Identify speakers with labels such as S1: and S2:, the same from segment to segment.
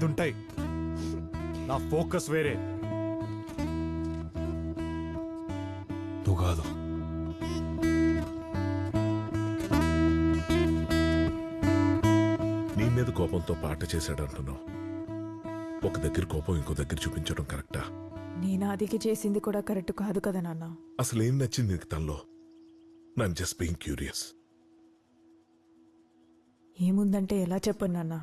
S1: ఉంటాయి. నా ఫోకస్ వేరే. నువ్వు కాదు.
S2: నీ మీద కోపంతో పాట చేశాడంటున్నావు. ఒక దగ్గర కోపం ఇంకో దగ్గర చూపించడం కరెక్టా?
S3: నేను ఆదికి చేసింది కూడా కరెక్ట్ కాదు కదా నాన్న.
S2: అసలు ఏం నచ్చింది నీకు తనలో? నన్ను జస్ట్ బీయింగ్ క్యూరియస్.
S3: ఏముందంటే ఎలా చెప్పను నాన్న.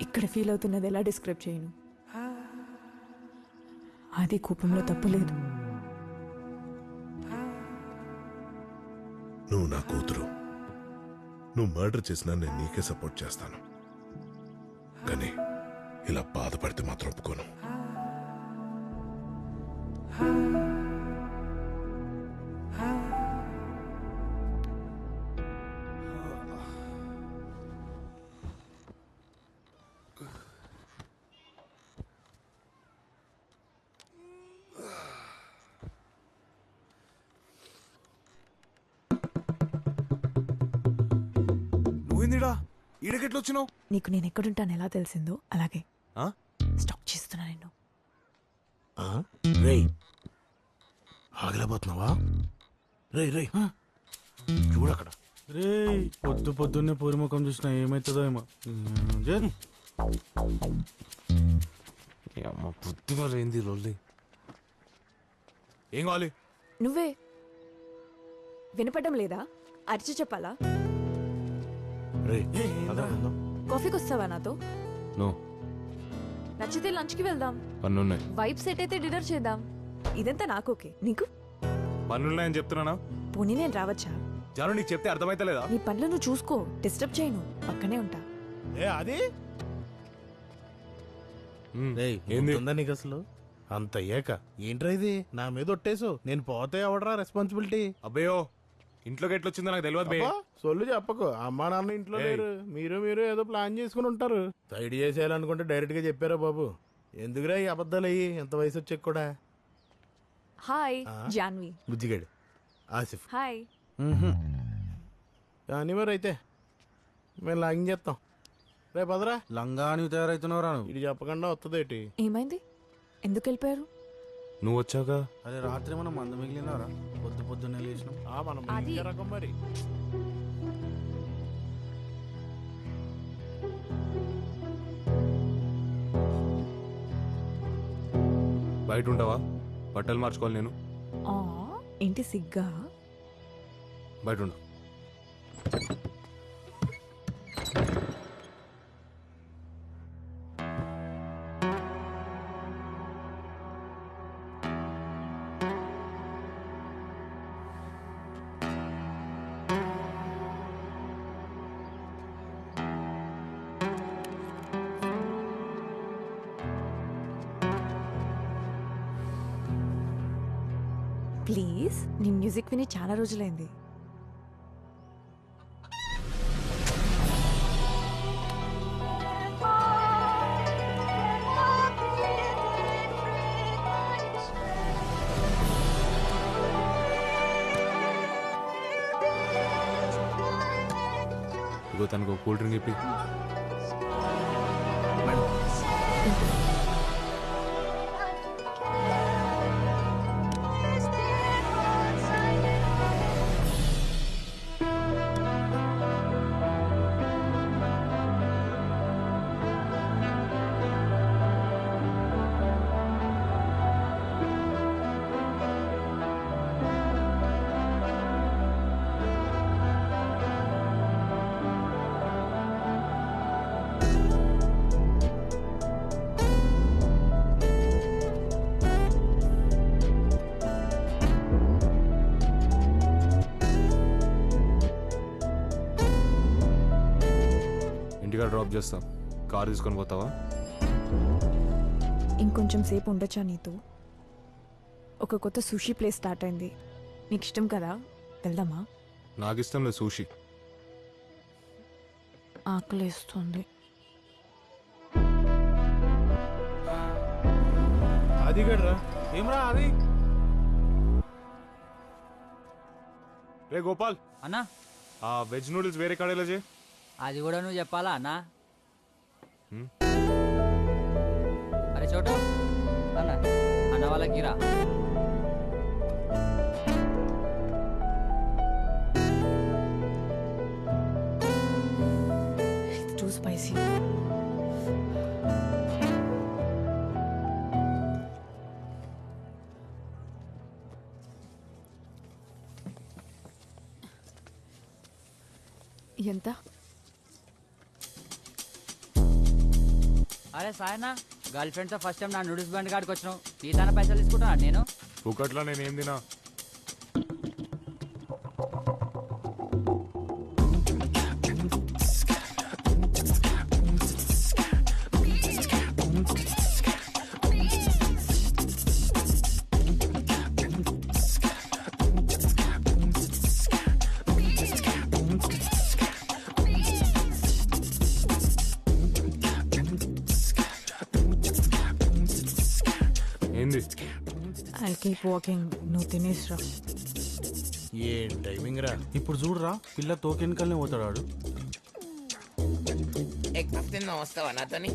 S3: ఇక్కడ ఫీల్ అవుతున్నది ఎలా డిస్క్రైబ్ చేయను. ఆది కోపంలో తప్పు లేదు.
S2: నువ్వు నా కూతురు. నువ్వు మర్డర్ చేసినా నేను నీకే సపోర్ట్ చేస్తాను. కానీ ఇలా బాధపడితే మాత్రం ఒప్పుకోను.
S1: నువ్వేందిడా ఈడకెట్లు వచ్చినావు?
S3: నీకు నేను ఎక్కడుంటాను ఎలా తెలిసిందో అలాగే స్టాక్ చేస్తున్నా నేను.
S4: రేయ్ ఆగలేకపోతున్నావా? రేయ్ చూడక్కడ.
S5: రేయ్ పొద్దున్నే పూర్వముఖం చూసినా ఏమవుతుందో ఏమో.
S1: బుద్ధిగా లేంది లొల్లి. ఏం కావాలి?
S3: నువ్వే వినపడడం లేదా? అరిచి చెప్పాలా? కాఫీకి వస్తావా నాతో?
S1: నో.
S3: నచ్చితే లంచ్కి వెళ్దాం.
S1: పన్నున్నాయి.
S3: వైబ్ సెట్ అయితే డిన్నర్ చేద్దాం. ఇదంతా నాకు ఓకే. నీకు?
S1: పన్నున్నాయని చెప్తున్నానా?
S3: పోనీ నేను రావచ్చా?
S1: జాను నీకు చెప్తే అర్థమైతే లేదా?
S3: నీ పనులు నువ్వు చూసుకో. డిస్టర్బ్ చేయను. పక్కనే ఉంటా.
S4: అది
S1: ఏంది
S4: నీకు అసలు అంత అయ్యాక ఏంట్రా ఇది నా మీద ఒట్టేసు? నేను పోతే ఎవడరా రెస్పాన్సిబిలిటీ?
S1: అబ్బయ్యో ఇంట్లోకి ఎట్లొచ్చిందో నాకు తెలియదు బే.
S4: సొల్లు చెప్పకు. అమ్మా నాన్న ఇంట్లో లేరు. మీరు ఏదో ప్లాన్ చేసుకుని ఉంటారు. సైడ్ చేసేయాలనుకుంటే డైరెక్ట్ గా చెప్పారా బాబు? ఎందుకురా ఈ అబద్ధాలు అయ్యి ఎంత వయసు వచ్చాక కూడా?
S3: హాయ్ జాన్వి.
S4: బుజ్జిగాడు ఆసిఫ్.
S3: హాయ్.
S4: కానీ మరి అయితే మేము లాగింగ్ చేస్తాం. రేపు అదరా
S5: లంగా నువ్వు తయారైతున్నావు రాను.
S4: ఇది చెప్పకుండా వస్తుందేటి?
S3: ఏమైంది? ఎందుకు వెళ్ళిపోయారు?
S1: నువ్వు వచ్చాక
S5: అరే రాత్రి మనం మంద మిగిలినవరా? పొద్దున్నే లేచినాం.
S4: మనం
S3: అది-
S4: ఇంకే రకం మరి.
S1: బయట ఉంటావా? బట్టలు మార్చుకోవాలి నేను.
S3: ఆ ఏంటి సిగ్గా?
S1: బయట ఉండు.
S3: ప్లీజ్, నీ మ్యూజిక్ విని చాలా రోజులైంది.
S1: ఇగో తనకు కూల్ డ్రింక్ ఇప్పి. ఇంటిగా డ్రాప్ చేస్తాం. కార్ తీసుకొని పోతావా?
S3: ఇంకొంచెం సేపు ఉండొచ్చా నీతో? ఒక కొత్త సుషీ ప్లేస్ స్టార్ట్ అయింది. నీకు ఇష్టం కదా, వెళ్దామా?
S1: నాకు ఇష్టం లేదు సూషి.
S3: ఆకలేస్తుంది.
S4: అది గడ్రా
S5: ఏమ్రా అది?
S1: రే గోపాల్
S6: అన్నా
S1: ఆ వెజ్ నూడిల్స్ వేరే కాడేలా చేయి.
S6: అది కూడా నువ్వు చెప్పాలా అన్నా? చోటు అన్న అన్న వాళ్ళకి రా.
S3: It's too spicy. ఎంత?
S6: అరే సాయన్న, గర్ల్ ఫ్రెండ్తో ఫస్ట్ టైం నా నూడిల్స్ బండి కాడికి వచ్చినావు. నీ తన పైసలు తీసుకుంటున్నాను నేను.
S1: ఒకట్లా నేనేం తినా. ఏంది?
S3: I'll keep walking. నువ్వు తినేసిరా.
S4: ఏం టైమింగ్ రా.
S5: ఇప్పుడు చూడరా పిల్ల తోకెనకల్నే పోతాడు వాడు.
S7: తిన్నా వస్తావా నాతోని?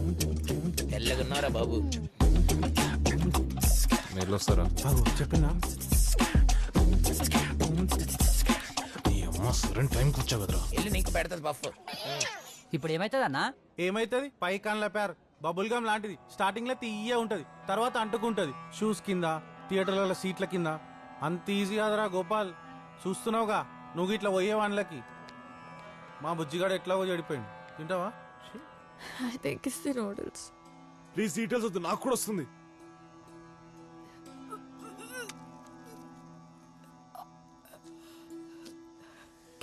S7: తెల్లగున్నారా బాబు?
S1: మీరు వస్తారా?
S5: చెప్పినా
S1: ఈ అమ్మ సరైన టైంకి వచ్చా కదరా.
S7: వెళ్ళి నీకు పెడతాది బఫ్.
S6: ఇప్పుడు ఏమవుతుంది అన్న?
S5: ఏమైతుంది పైకాన్ల పేర్ బబుల్ గమ్ లాంటిది. స్టార్టింగ్ లో తీయే ఉంటది, తర్వాత అంటుకుంటది. షూస్ కింద, థియేటర్ల సీట్ల కింద. అంత ఈజీ కాదురా గోపాల్. చూస్తున్నావుగా నువ్వు ఇట్లా పోయే వాళ్ళకి. మా బుజ్జిగాడు ఎట్లా చెడిపోయింది. తింటావా?
S3: I think it's the noodles.
S1: Please details వద్దు, నాకు కూడా వస్తుంది.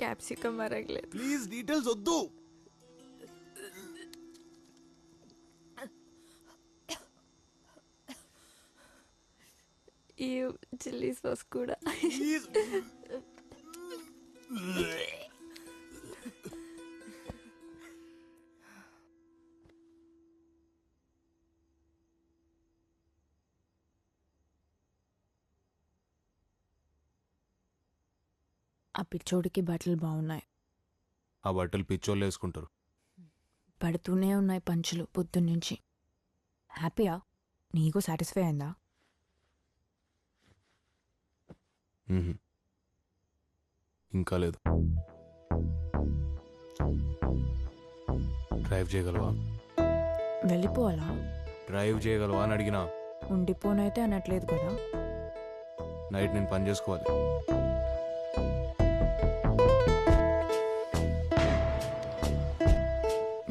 S3: క్యాప్సికమ్ అరగలేదు.
S1: ప్లీజ్ డీటెయిల్స్ వద్దు.
S3: ఈ చిల్లీ సాస్ కూడా. ఆ పిచ్చోడికి బట్టలు బాగున్నాయి.
S1: ఆ బట్టలు పిచ్చోళ్ళు వేసుకుంటారు.
S3: పడుతూనే ఉన్నాయి పంచులు పొద్దున్నుంచి. హ్యాపీయా? నీకు సాటిస్ఫై అయిందా?
S1: ఇంకా లేదు. డ్రైవ్ చేయగలవా?
S3: వెళ్ళిపోవాలా?
S1: డ్రైవ్ చేయగలవా అని అడిగినా.
S3: ఉండిపోనైతే అనట్లేదు కదా.
S1: నైట్ నేను పని చేసుకోవాలి.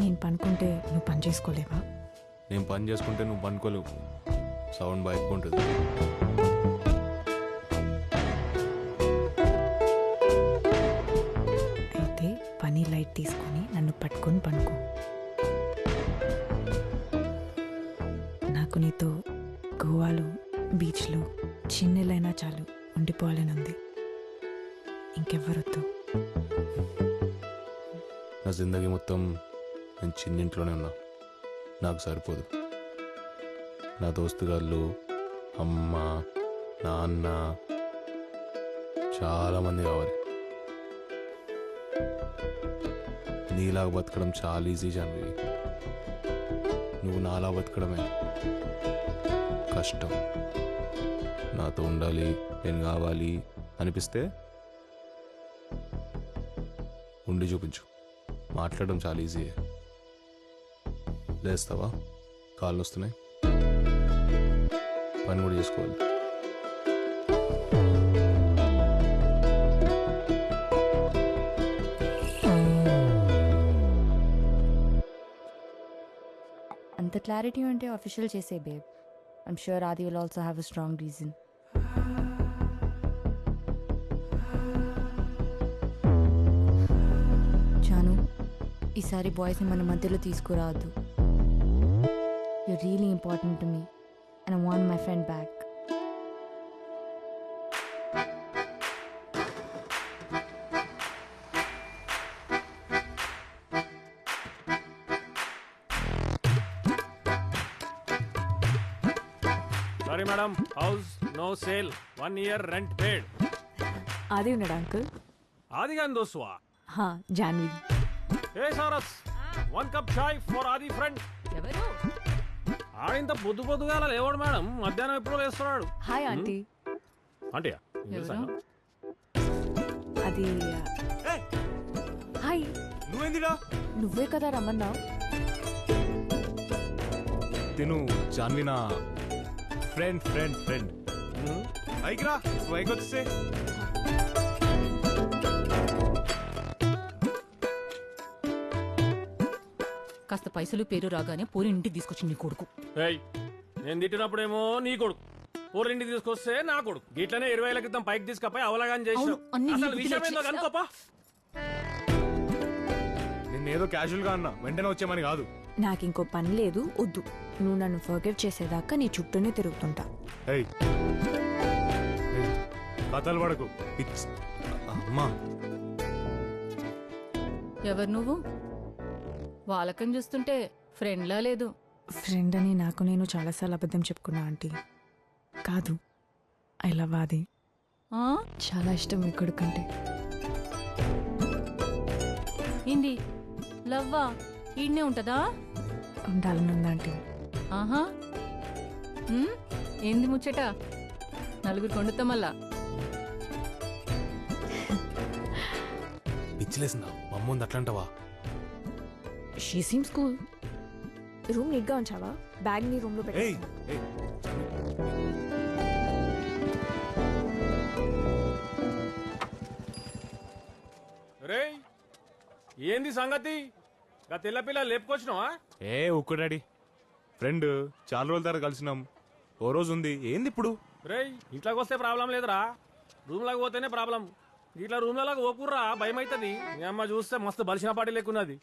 S3: నేను పనుకుంటే నువ్వు పని చేసుకోలేవా?
S1: నేను పని చేసుకుంటే నువ్వు పనుకోలేవు. సౌండ్ బాగా ఎక్కువ ఉంటుంది.
S3: అయితే పని లైట్ తీసుకొని నన్ను పట్టుకొని పనుకో. నాకు నీతో గోవాలో బీచ్లో చిన్నెలైనా చాలు ఉండిపోవాలని ఉంది. ఇంకెవ్వరొద్దు.
S1: నా జిందగీ మొత్తం నేను చిన్నింట్లోనే ఉన్నా. నాకు సరిపోదు. నా దోస్తుగాళ్ళు, అమ్మ, నాన్న, చాలామంది కావాలి. నీలాగా బతకడం చాలా ఈజీ జాన్వి. నువ్వు నాలా బతకడమే కష్టం. నాతో ఉండాలి, నేను కావాలి అనిపిస్తే ఉండి చూపించు. మాట్లాడడం చాలా ఈజీ. లేస్తావా? కాళ్ళు వస్తున్నాయి, పని కూడా చేసుకోవాలి.
S8: అంత క్లారిటీ ఉంటే అఫీషియల్ చేసే babe. I'm sure Aadi will also have a strong reason. Janu, ఈసారి బాయ్స్ని మన మధ్యలో తీసుకురావద్దు. You really important to me and I want my friend back.
S9: Sorry madam, house no sale. 1 year rent paid.
S3: ఆది ఉన్నాడా అంకుల్?
S9: Adi gan doswa.
S3: హా, Janhvi.
S9: Hey Saras, 1 cup chai for Adi friend.
S3: ఎవరు?
S9: ఆడింత పొద్దు పొద్దుగా లేవాడు మేడం, మధ్యాహ్నం ఎప్పుడో లేస్తున్నాడు.
S3: Hi aunty.
S9: ఆంటీయా?
S3: అది hi.
S1: నువ్వేందిరా?
S3: నువ్వే కదా రమ్మన్నా.
S1: తిను జాన్వి నా ఫ్రెండ్ ఫ్రెండ్ ఫ్రెండ్. అయికిరా, నువ్వు అయికి వచ్చేసే.
S10: కాస్త పైసలు పేరు రాగానే పూరి ఇంటికి తీసుకొచ్చి నీ కొడుకు.
S9: ఏయ్, నేను తిట్టినప్పుడేమో నీ కొడుకు, ఊరింటికి తీసుకొస్తే నా కొడుకు. గిట్లనే 20 ఏళ్ల క్రితం పైకి తీసుకపోయి అవలగాని చేసావు.
S10: అవును, అన్ని నీ
S9: అసలు
S10: బుద్ధిలో
S9: విషయం ఏందో
S10: చేసావు.
S9: కనుకోపా.
S1: నిన్నేదో క్యాజువల్ గా అన్నా, వెంటనే వచ్చేమని కాదు.
S3: నాకు ఇంకో పని లేదు, వద్దు. నువ్వు నన్ను ఫర్గెట్ చేసేదాకా నీ చుట్టూనే తిరుగుతుంటా.
S1: ఏయ్ ఏయ్, కథలు పడకు. అమ్మా,
S10: ఎవరు నువ్వు? వాళ్ళకం చూస్తుంటే ఫ్రెండ్లా లేదు.
S3: ఫ్రెండ్ అని నాకు నేను చాలాసార్లు అబద్ధం చెప్పుకున్నా ఆంటీ. కాదు, ఐ లవ్ ఆది.
S10: ఆ?
S3: చాలా ఇష్టం మీ కొడుకంటే.
S10: ఏంది లవ్వా? ఈడనే ఉంటదా?
S3: ఉండాలని ఉంది ఆంటీ.
S10: ఆహా. ఏంది ముచ్చట? నలుగురు కొండుతా మళ్ళా.
S1: పిచ్చిలేసిందా? మమ్ముంది అట్లంటావా?
S3: She seems cool. రూమ్ నీట్గా ఉంచావా? బ్యాగ్ నీ రూమ్లో
S1: ఏయ్
S3: పెట్టేసి.
S1: ఏయ్,
S9: రేయ్, ఏంది సంగతి? గా తెల్ల పిల్ల లేపుకొచ్చినావా?
S1: ఏ ఉక్కు డాడీ, ఫ్రెండ్ చాలా రోజుల తర్వాత కలిసినాం. ఓ రోజు ఉంది, ఏంది ఇప్పుడు?
S9: రేయ్, ఇంట్లోకి వస్తే ప్రాబ్లం లేదురా, రూమ్ లాగా పోతేనే ప్రాబ్లం. ఇట్లా రూమ్లలాగా ఓకుర్రా, భయం అవుతుంది. మీ అమ్మ చూస్తే మస్తు బలిసిన పాటి లేకున్నది.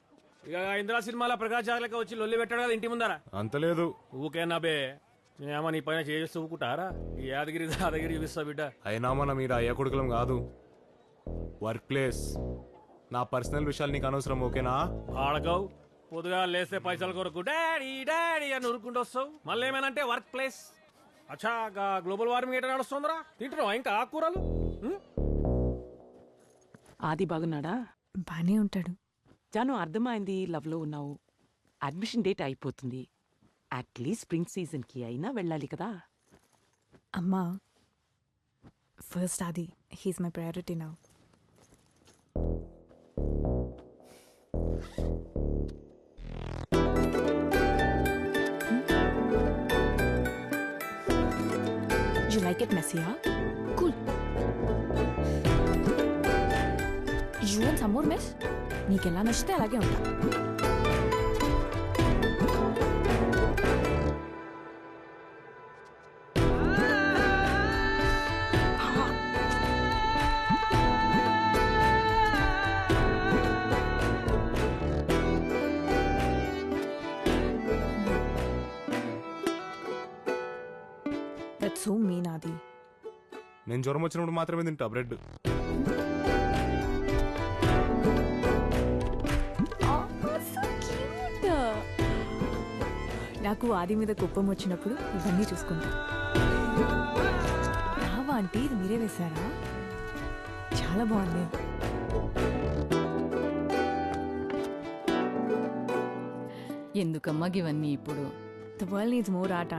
S9: ఇక ఇందిరా సినిమాలో ప్రకాష్ జాగ్లకి వచ్చి లొల్లి పెట్టాడు కదా ఇంటి ముందర.
S1: అంత లేదు.
S9: ఊకేనా బే, మీ అమ్మ నీ పైన చేస్తూ ఊకుంటారా? ఈ యాదగిరి దాదగిరి చూపిస్తా బిడ్డ.
S1: అయినా మన మీరు అయ్యా కొడుకులం కాదు. వర్క్ ప్లేస్, నా పర్సనల్ విషయాలు నీకు అనవసరం, ఓకేనా?
S9: ఆడకవు, పొద్దుగా లేస్తే పైసలు కొరకు డాడీ డాడీ అని ఉరుకుంటూ వస్తావు. మళ్ళీ ఏమైనా వర్క్ ప్లేస్. అచ్చా, గ్లోబల్ వార్మింగ్ ఎట్లా నడుస్తుందిరా? తింటున్నావా ఇంకా ఆకుకూరలు?
S11: ఆది బాగున్నాడా?
S3: బానే ఉంటాడు.
S11: జాను, అర్థమైంది లవ్ లో ఉన్నావు. అడ్మిషన్ డేట్ అయిపోతుంది. అట్లీస్ట్ స్ప్రింగ్ సీజన్ కి అయినా వెళ్ళాలి కదా.
S3: అమ్మా, ఫస్ట్ ఆది, he's my priority now. You like it messy, huh? Cool. You want some more mess? నీకెలా నచ్చితే అలాగే ఉంటా. That's so mean, Adi.
S1: నేను జ్వరం వచ్చినప్పుడు మాత్రమే తింటా బ్రెడ్.
S3: నాకు ఆది మీద కుప్పం వచ్చినప్పుడు ఇవన్నీ చూసుకుంటా. రావా ఆంటీ, ఇది మీరే వేశారా? చాలా బాగుంది.
S10: ఎందుకమ్మా ఇవన్నీ ఇప్పుడు?
S3: The world needs more art,